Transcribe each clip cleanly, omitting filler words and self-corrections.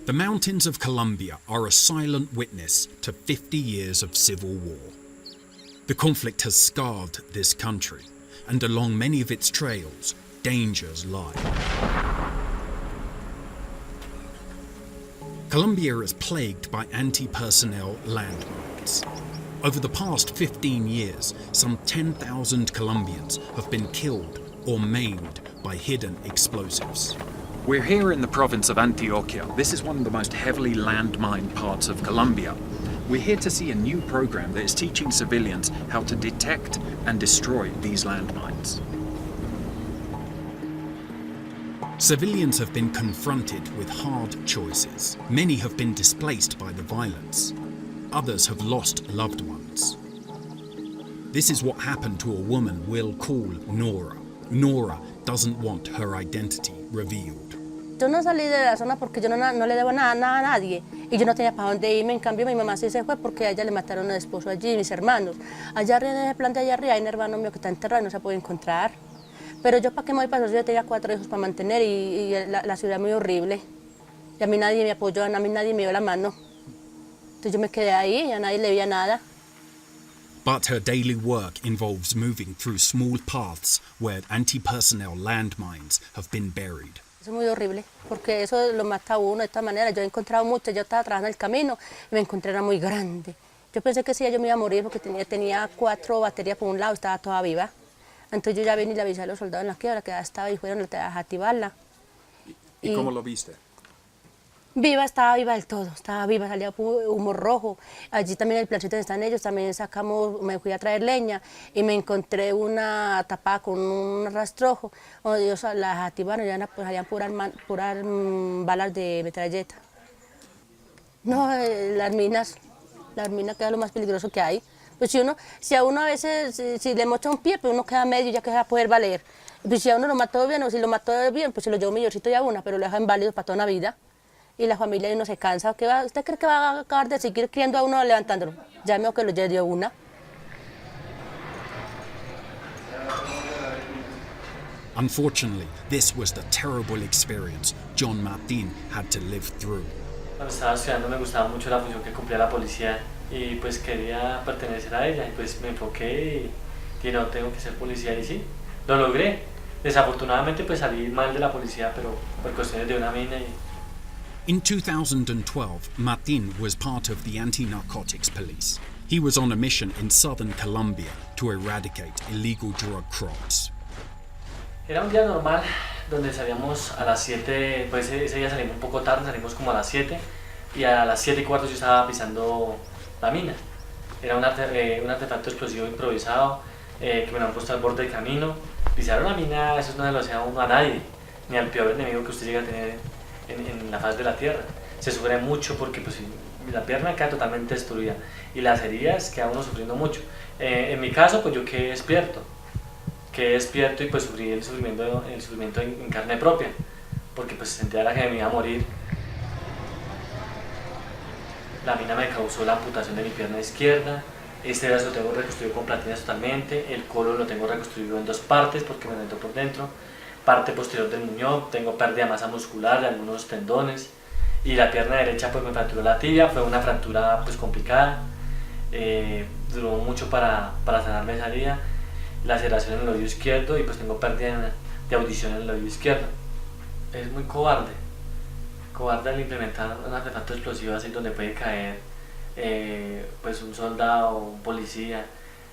The mountains of Colombia are a silent witness to 50 years of civil war. The conflict has scarred this country, and along many of its trails, dangers lie. Colombia is plagued by anti-personnel landmines. Over the past 15 years, some 10,000 Colombians have been killed or maimed by hidden explosives. We're here in the province of Antiochia. This is one of the most heavily landmined parts of Colombia. We're here to see a new program that is teaching civilians how to detect and destroy these landmines. Civilians have been confronted with hard choices. Many have been displaced by the violence. Others have lost loved ones. This is what happened to a woman we'll call Nora. Nora doesn't want her identity revealed. Yo no salí de la zona porque yo no le debo nada a nadie y yo no tenía para dónde irme. En cambio mi mamá sí se fue porque a ella le mataron al esposo allí, mis hermanos. Allá arriba en ese plan de allá arriba hay un hermano mío que está enterrado y no se puede encontrar. Pero yo para qué me voy para eso, yo tenía 4 hijos para mantener y la ciudad es muy horrible. Y a mí nadie me apoyó, a mí nadie me dio la mano. Entonces yo me quedé ahí y a nadie le veía nada. But her daily work involves moving through small paths where anti-personnel landmines have been buried. Eso es muy horrible, porque eso lo mata a uno de esta manera. Yo he encontrado muchas, yo estaba trabajando en el camino y me encontré era muy grande. Yo pensé que sí, yo me iba a morir porque tenía 4 baterías por un lado, estaba toda viva. Entonces yo ya vine y le avisé a los soldados en la quiebra que ya estaba y fueron a desactivarla. ¿Y cómo lo viste? Viva, estaba viva del todo, estaba viva, salía humo rojo. Allí también en el plancito donde están ellos, también sacamos, me fui a traer leña y me encontré una tapada con un rastrojo. Donde ellos la activaron y ya salían puras balas de metralleta. No, las minas que es lo más peligroso que hay. Pues si a uno a veces, si le mocha un pie, pues uno queda medio ya que va a poder valer. Pues si a uno lo mató bien o si lo mató bien, pues se lo lleva un millorcito y a una, pero lo deja inválido para toda una vida. Y la familia de uno se cansa. ¿Usted cree que va a acabar de seguir criando a uno levantándolo? Llame o que lo lleve una. Unfortunately, this was the terrible experience John Martin had to live through. Cuando estaba estudiando me gustaba mucho la función que cumplía la policía y pues quería pertenecer a ella y pues me enfoqué y no, tengo que ser policía y sí, lo logré. Desafortunadamente pues salí mal de la policía, pero por cuestiones de una mina y... In 2012, Martin was part of the anti-narcotics police. He was on a mission in southern Colombia to eradicate illegal drug crops. Era un día normal donde salíamos a las 7, pues ese día salimos un poco tarde, salimos como a las 7 y a las 7:15 yo estaba pisando la mina. Era un artefacto explosivo improvisado que me lo han puesto al borde del camino. Pisar una mina, eso no se lo hacía uno a nadie, ni al peor enemigo que usted llegue a tener en la faz de la tierra. Se sufre mucho porque pues, la pierna queda totalmente destruida y las heridas queda uno sufriendo mucho. En mi caso, pues yo quedé despierto y pues sufrí el sufrimiento en carne propia, porque pues sentía que me iba a morir. La mina me causó la amputación de mi pierna izquierda, este brazo lo tengo reconstruido con platinas totalmente, el colon lo tengo reconstruido en 2 partes porque me entró por dentro, parte posterior del muñón, tengo pérdida de masa muscular, de algunos tendones, y la pierna derecha pues me fracturó la tibia, fue una fractura pues complicada, duró mucho para sanarme esa herida, laceración en el oído izquierdo y pues tengo pérdida de audición en el oído izquierdo. Es muy cobarde al implementar un artefacto explosivo así donde puede caer pues un soldado, un policía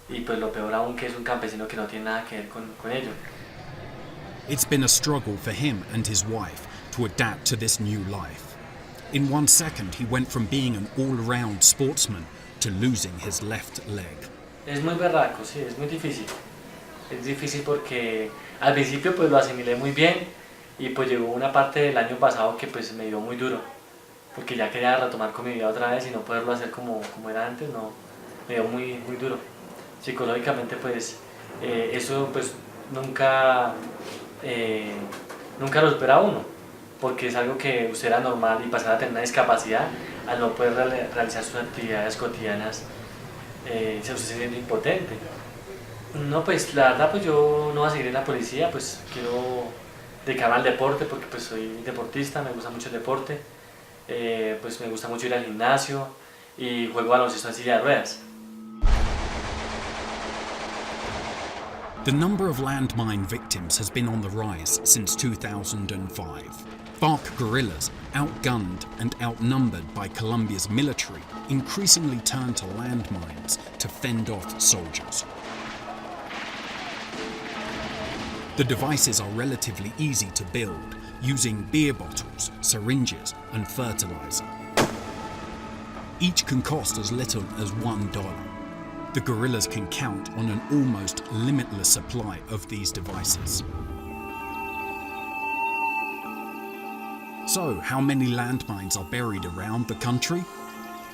y pues lo peor aún que es un campesino que no tiene nada que ver con ello. It's been a struggle for him and his wife to adapt to this new life. In 1 second, he went from being an all-round sportsman to losing his left leg. Es muy berraco, sí, es muy difícil. Es difícil porque al principio pues lo asimilé muy bien y pues llegó una parte del año pasado que pues me dio muy duro. Porque ya quería retomar con mi vida otra vez y no poderlo hacer como era antes, no, me dio muy duro. Psicológicamente pues eso pues nunca lo espera uno, porque es algo que usted era normal y pasar a tener una discapacidad al no poder realizar sus actividades cotidianas, usted se siente impotente. No, pues la verdad pues yo no voy a seguir en la policía, pues quiero dedicarme al deporte porque pues soy deportista, me gusta mucho el deporte pues me gusta mucho ir al gimnasio y juego baloncesto en silla de ruedas. The number of landmine victims has been on the rise since 2005. FARC guerrillas, outgunned and outnumbered by Colombia's military, increasingly turn to landmines to fend off soldiers. The devices are relatively easy to build, using beer bottles, syringes and fertilizer. Each can cost as little as $1. The guerrillas can count on an almost limitless supply of these devices. So, how many landmines are buried around the country?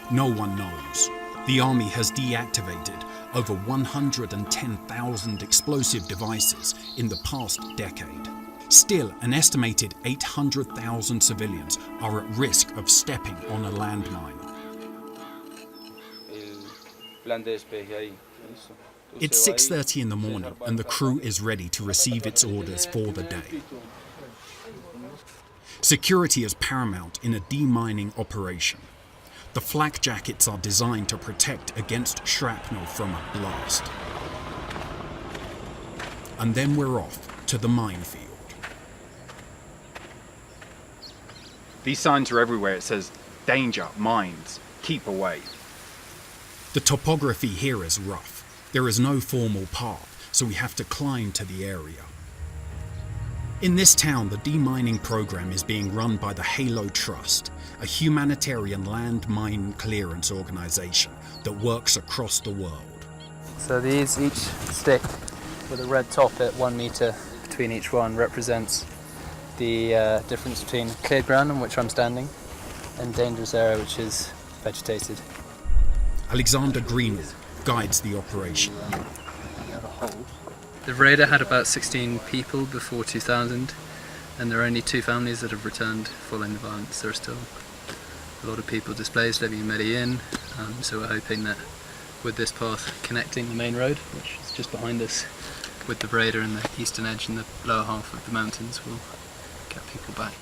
No one knows. The army has deactivated over 110,000 explosive devices in the past decade. Still, an estimated 800,000 civilians are at risk of stepping on a landmine. It's 6:30 in the morning and the crew is ready to receive its orders for the day. Security is paramount in a demining operation. The flak jackets are designed to protect against shrapnel from a blast. And then we're off to the minefield. These signs are everywhere. It says, danger, mines, keep away. The topography here is rough. There is no formal path, so we have to climb to the area. In this town, the demining program is being run by the Halo Trust, a humanitarian landmine clearance organization that works across the world. So these, each stick with a red top at 1 meter between each one, represents the difference between cleared ground on which I'm standing and dangerous area which is vegetated. Alexander Greenwood guides the operation. The raider had about 16 people before 2000, and there are only 2 families that have returned following the violence. There are still a lot of people displaced living in Medellin, so we're hoping that with this path connecting the main road, which is just behind us, with the raider and the eastern edge and the lower half of the mountains, will get people back.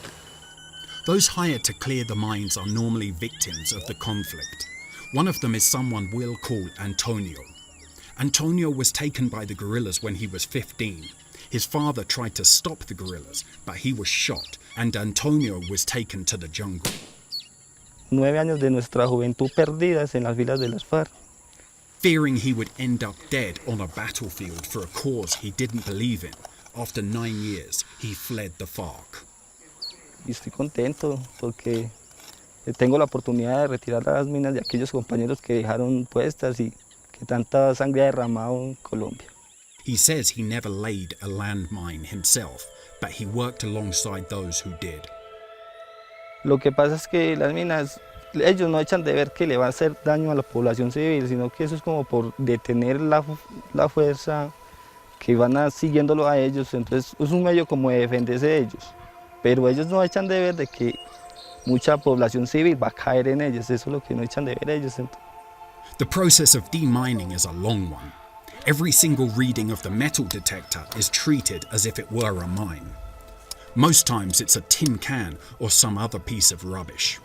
Those hired to clear the mines are normally victims of the conflict. One of them is someone we'll call Antonio. Antonio was taken by the guerrillas when he was 15. His father tried to stop the guerrillas, but he was shot, and Antonio was taken to the jungle. 9 años de nuestra juventud perdidas en las filas de las FARC. Fearing he would end up dead on a battlefield for a cause he didn't believe in, after 9 years, he fled the FARC. Y estoy contento porque tengo la oportunidad de retirar las minas de aquellos compañeros que dejaron puestas y que tanta sangre ha derramado en Colombia. He says he never laid a landmine himself, but he worked alongside those who did. Lo que pasa es que las minas, ellos no echan de ver que le va a hacer daño a la población civil, sino que eso es como por detener la fuerza que van siguiéndolo a ellos, entonces es un medio como de defenderse de ellos. Pero ellos no echan de ver de que mucha población civil va a caer en ellos, eso es lo que no echan de ver ellos. The process of demining is a long one. Every single reading of the metal detector is treated as if it were a mine. Most times it's a tin can or some other piece of rubbish.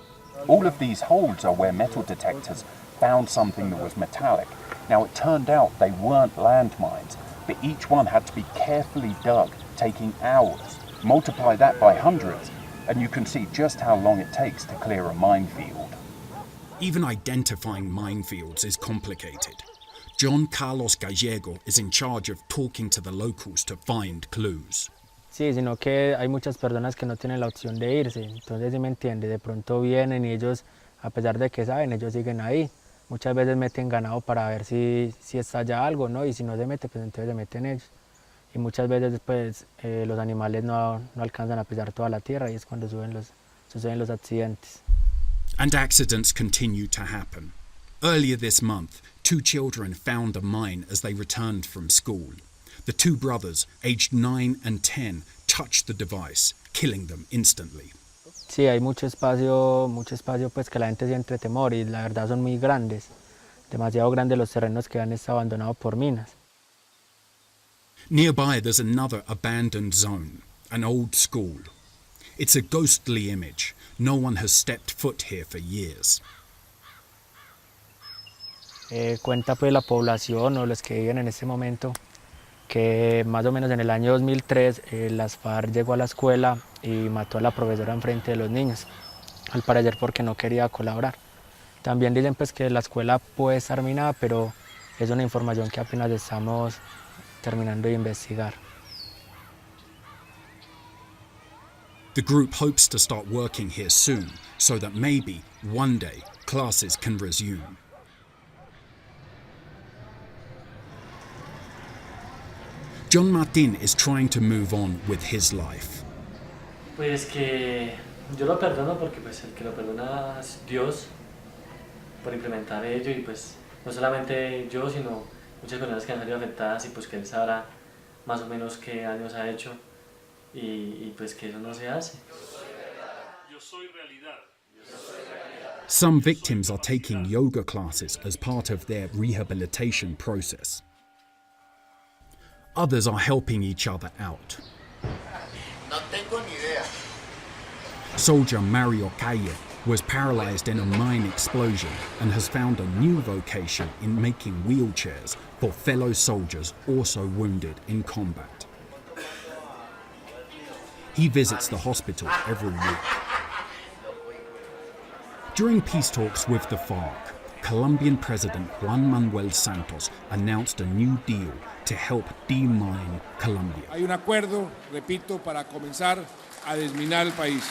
All of these holes are where metal detectors found something that was metallic. Now it turned out they weren't landmines, but each one had to be carefully dug, taking hours. Multiply that by hundreds, and you can see just how long it takes to clear a minefield. Even identifying minefields is complicated. John Carlos Gallego is in charge of talking to the locals to find clues. Sí, sino que hay muchas personas que no tienen la opción de irse, entonces si me entiende, de pronto vienen y ellos, a pesar de que saben, ellos siguen ahí. Muchas veces meten ganado para ver si está allá algo, ¿no? Y si no se mete, pues entonces se meten ellos. Y muchas veces pues, los animales no alcanzan a pisar toda la tierra y es cuando suceden los accidentes. And accidents continue to happen. Earlier this month, 2 children found a mine as they returned from school. The 2 brothers, aged 9 and 10, touched the device, killing them instantly. Sí, hay mucho espacio pues que la gente siente temor y la verdad son muy grandes. Demasiado grandes los terrenos que han estado abandonados por minas. Nearby there's another abandoned zone, an old school. It's a ghostly image. No one has stepped foot here for years. Cuenta pues la población o los que viven en este momento que más o menos en el año 2003 las FARC llegó a la escuela y mató a la profesora enfrente de los niños, al parecer porque no quería colaborar. También dicen pues que la escuela puede estar minada, pero es una información que apenas estamos terminando de investigar. The group hopes to start working here soon, so that maybe, one day, classes can resume. John Martin is trying to move on with his life. Pues que yo lo perdono porque pues el que lo perdona es Dios por implementar ello, y pues no solamente yo, sino muchas personas que han salido afectadas, y pues que él sabrá más o menos qué años ha hecho y pues que eso no se hace. Yo soy realidad. Some victims are taking yoga classes as part of their rehabilitation process. Others are helping each other out. No tengo ni idea. Soldier Mario Calle was paralyzed in a mine explosion and has found a new vocation in making wheelchairs for fellow soldiers also wounded in combat. He visits the hospital every week. During peace talks with the FARC, Colombian President Juan Manuel Santos announced a new deal to help demine Colombia. Hay un acuerdo, repito, para comenzar a desminar el país.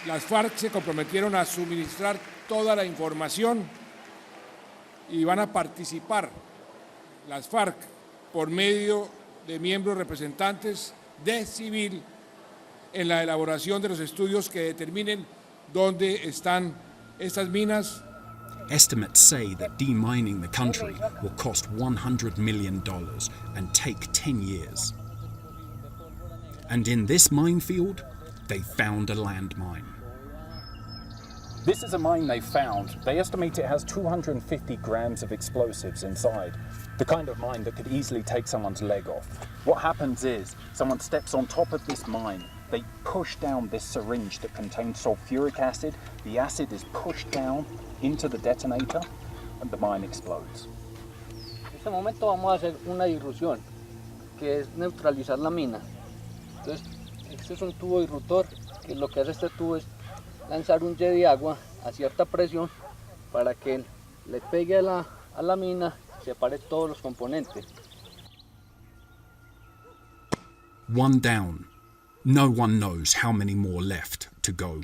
Las FARC se comprometieron a suministrar toda la información y van a participar las FARC por medio de miembros representantes de civil en la elaboración de los estudios que determinen dónde están estas minas. Estimates say that demining the country will cost $100 million and take 10 years. And in this minefield, they found a landmine. This is a mine they found. They estimate it has 250 grams of explosives inside. The kind of mine that could easily take someone's leg off. What happens is, someone steps on top of this mine, they push down this syringe that contains sulfuric acid, the acid is pushed down into the detonator, and the mine explodes. En este momento vamos a hacer una dilución, que es neutralizar la mina. Entonces, este es un tubo disruptor, que lo que hace este tubo es lanzar un jet de agua a cierta presión para que le pegue a la mina y separe todos los componentes. One down. No one knows how many more left to go.